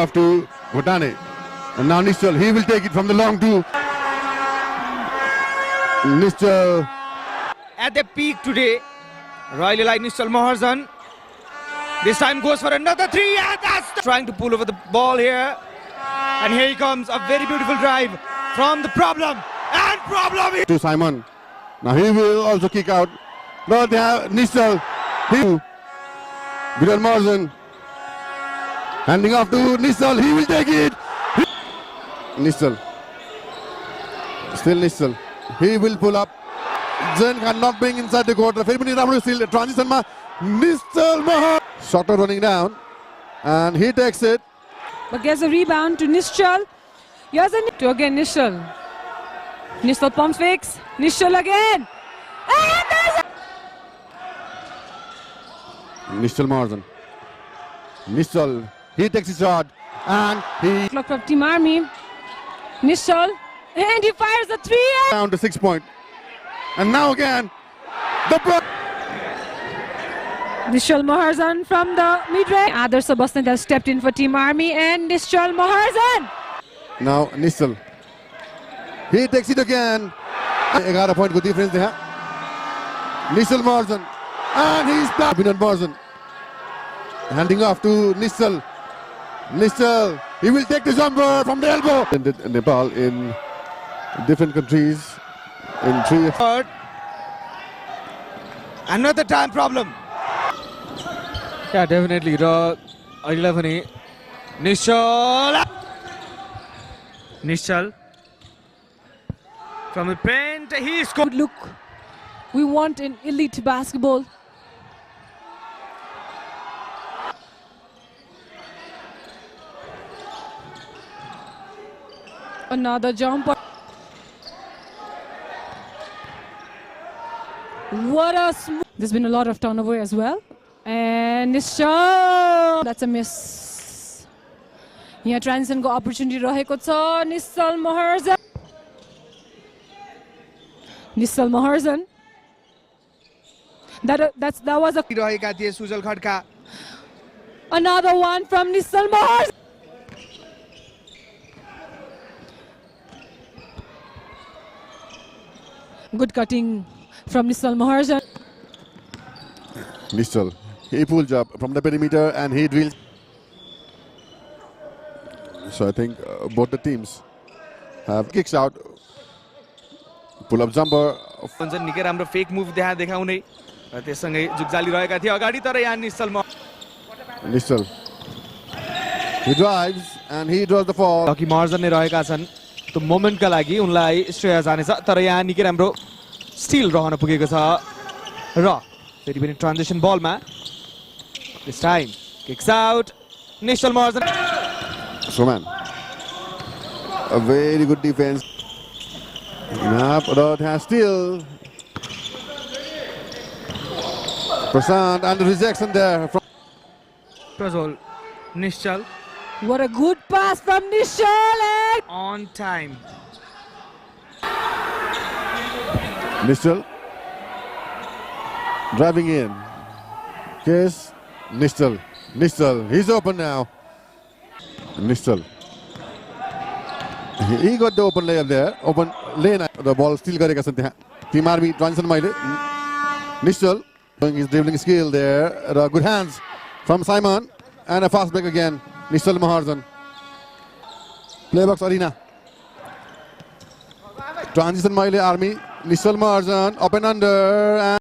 To Bhutane. And now Nischal, he will take it from the long two. Nischal. At the peak today, Royal Elite Nischal Mahajan. This time goes for another three, and that's trying to pull over the ball here. And here he comes, a very beautiful drive from the problem. And problem To Simon. Now he will also kick out. But they have Nischal. Viral Mahajan. Handing off to Nischal, he will take it. Nischal. Still Nischal. He will pull up. Zain Khan not being inside the court. Still transition. Nischal Mahar. Shorter running down. And he takes it. But there's a rebound to Nischal. Here's a to again Nischal. Nischal pumps fakes. Nischal again. And there's a Nischal Mahajan. Nischal. He takes his shot and he clock from Team Army. Nischal, and he fires a three. Down to 6 point. And now again, the Nischal Mahajan from the mid-range. Adarsh Sebastian has stepped in for Team Army, and Nischal Mahajan. Now Nischal. He takes it again. 11 point को difference है. Nischal Mahajan. And he's blocked. Abhinandan Mahajan. Handing off to Nischal. Nischal, he will take the jumper from the elbow. In Nepal, in different countries, in 3. another time problem. Yeah, definitely. Nischal. Nischal. From the paint, he scored. Look, we want an elite basketball. Another jumper. What a smooth. There's been a lot of turnover as well. And Nischal. That's a miss. Here transition ko opportunity raheko cha. Nischal Mahajan. Nischal Mahajan. That was a रहेका थिए Sujal Khadka. another one from Nischal Mahajan. Good cutting from Nischal Mahajan. Nischal, he pulls up from the perimeter and he drills. So I think both the teams have kicks out. Pull up jumper. निकै राम्रो fake move देखाउने र त्यससँगै जुगजाली रहेका थिए अगाडि तर यहाँ निश्चल Nischal. He drives and he draws the fall. Lucky Mahajan नै रहेका छन्. त्यो मोमेन्टका लागि उनलाई श्रेय जानेछ तर यहाँ निकै राम्रो स्टिल रहन पुगेको छ र फेरि पनि ट्रान्जिसन बलमा this time kicks out Nishchal Mahajan. So man, a very good defense. Rod has still Prasad and the rejection there from Prasol Nischal What a good pass from Nischal. on time. Nischal driving in. Yes, Nischal. He's open now. Nischal. He got the open layup there. Open lane. The ball still गरेका छन् त्यहाँ. Team Army transition मैले. Nischal showing his dribbling skill there. Good hands from Simon and a fast break again. Nischal Mahajan. Playbox arena. Transition मैले Army. Nischal Mahajan up and under. And